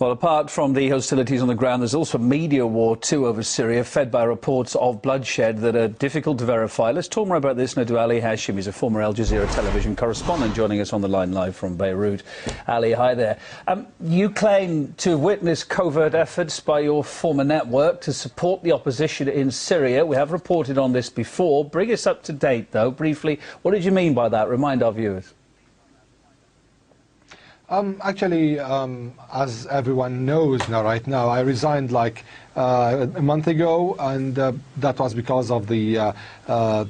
Well, apart from the hostilities on the ground, there's also a media war too over Syria, fed by reports of bloodshed that are difficult to verify. Let's talk more about this now to Ali Hashim. He's a former Al Jazeera television correspondent joining us on the line live from Beirut. Ali, hi there. You claim to have witnessed covert efforts by your former network to support the opposition in Syria. We have reported on this before. Bring us up to date, though, briefly. What did you mean by that? Remind our viewers. Actually, as everyone knows right now, I resigned like a month ago, and that was because of the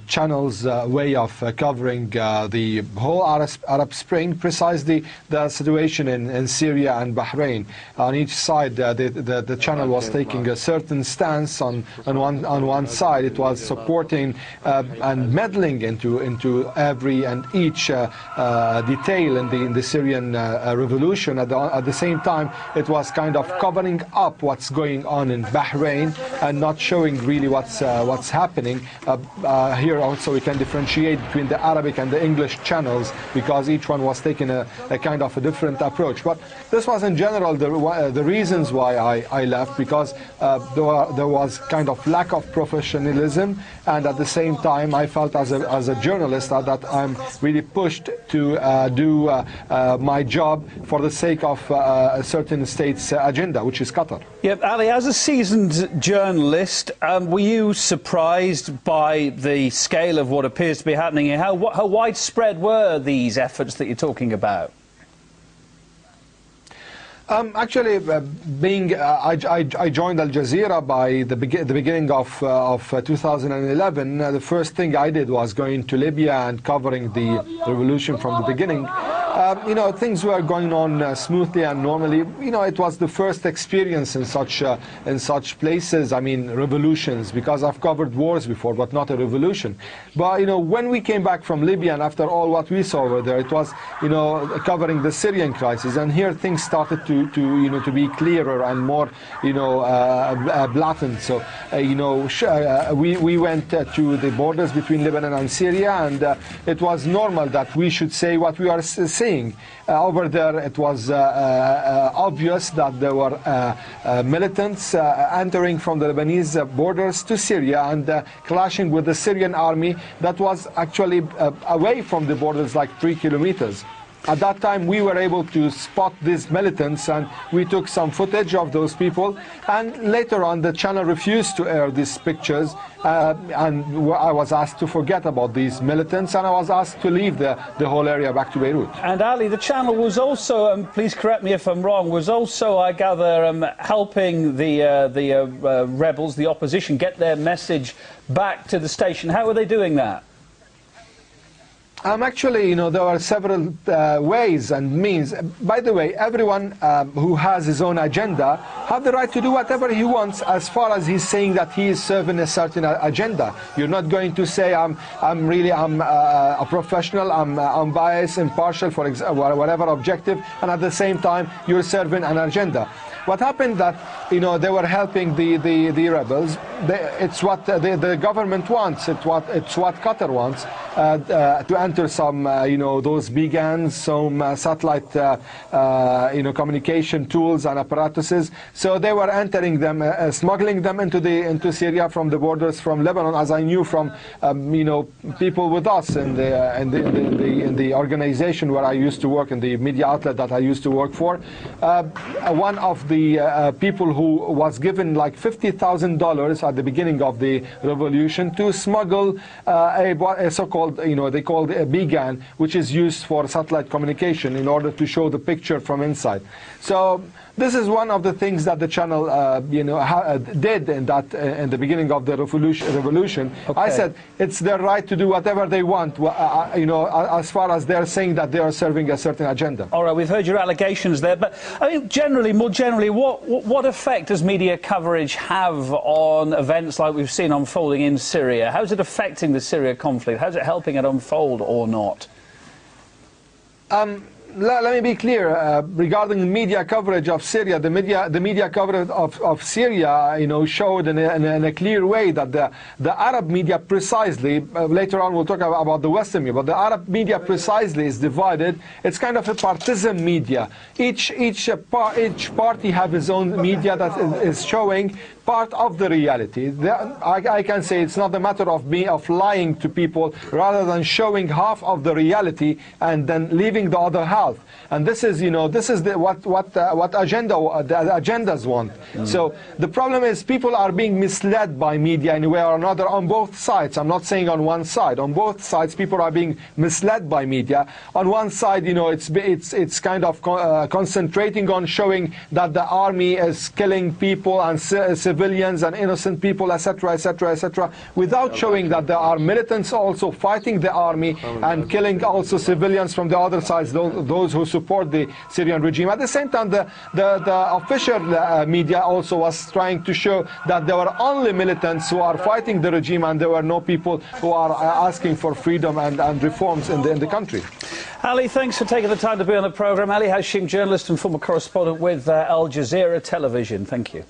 channel's way of covering the whole Arab Spring, precisely the situation in Syria and Bahrain. On each side, the channel was taking a certain stance. On one side, it was supporting and meddling into every and each detail in the Syrian revolution. At the same time, it was kind of covering up what's going on in Bahrain and not showing really what's happening. Here also we can differentiate between the Arabic and the English channels because each one was taking a kind of a different approach. But this was in general the reasons why I left, because there was kind of lack of professionalism, and at the same time I felt as a journalist that I'm really pushed to do my job for the sake of a certain state's agenda, which is Qatar. Yeah, Ali, as a seasoned journalist, were you surprised by the scale of what appears to be happening here? How widespread were these efforts that you're talking about? Actually, I joined Al Jazeera by the beginning of 2011. The first thing I did was going to Libya and covering the revolution from the beginning. You know, things were going on smoothly and normally. You know, it was the first experience in such places. I mean, revolutions, because I've covered wars before, but not a revolution. But you know, when we came back from Libya, and after all what we saw over there, it was, you know, covering the Syrian crisis, and here things started to be clearer and more, you know, blatant. So you know, we went to the borders between Lebanon and Syria, and it was normal that we should say what we are saying. Over there, it was obvious that there were militants entering from the Lebanese borders to Syria and clashing with the Syrian army that was actually away from the borders like 3 kilometers. At that time, we were able to spot these militants, and we took some footage of those people. And later on, the channel refused to air these pictures, and I was asked to forget about these militants, and I was asked to leave the whole area back to Beirut. And Ali, the channel was also, please correct me if I'm wrong, was also, I gather, helping the rebels, the opposition, get their message back to the station. How were they doing that? Actually, you know, there are several ways and means. By the way, everyone who has his own agenda have the right to do whatever he wants, as far as he's saying that he is serving a certain agenda. You're not going to say I'm a professional, I'm unbiased, impartial, for whatever objective, and at the same time you're serving an agenda. What happened that, you know, they were helping the rebels. It's what the government wants. It's what Qatar wants, to enter some, you know, those beacons, some satellite, you know, communication tools and apparatuses. So they were entering them, smuggling them into Syria from the borders from Lebanon, as I knew from, you know, people with us in the organization where I used to work, in the media outlet that I used to work for. One of the people who was given like $50,000 at the beginning of the revolution to smuggle a so-called, you know, they called a beacon, which is used for satellite communication in order to show the picture from inside. So this is one of the things that the channel, you know, did in the beginning of the revolution. Okay. I said it's their right to do whatever they want, you know, as far as they're saying that they are serving a certain agenda. All right, we've heard your allegations there, but I mean, more generally, what effect does media coverage have on events like we've seen unfolding in Syria? How's it affecting the Syria conflict? How's it helping it unfold or not? let me be clear regarding media coverage of Syria. The media coverage of Syria, showed in a clear way that the Arab media precisely. Later on, we'll talk about the Western media, but the Arab media precisely is divided. It's kind of a partisan media. Each party have his own media that is showing part of the reality. I can say it's not a matter of lying to people, rather than showing half of the reality and then leaving the other half. And this is, what the agendas want. So the problem is people are being misled by media in a way or another on both sides. I'm not saying on one side. On both sides, people are being misled by media. On one side, it's kind of concentrating on showing that the army is killing people and civilians and innocent people, etc., etc., etc., without showing that there are militants also fighting the army and killing also civilians from the other sides, those who support the Syrian regime. At the same time, the official media also was trying to show that there were only militants who are fighting the regime, and there were no people who are asking for freedom and reforms in the country. Ali, thanks for taking the time to be on the programme. Ali Hashim, journalist and former correspondent with Al Jazeera Television. Thank you.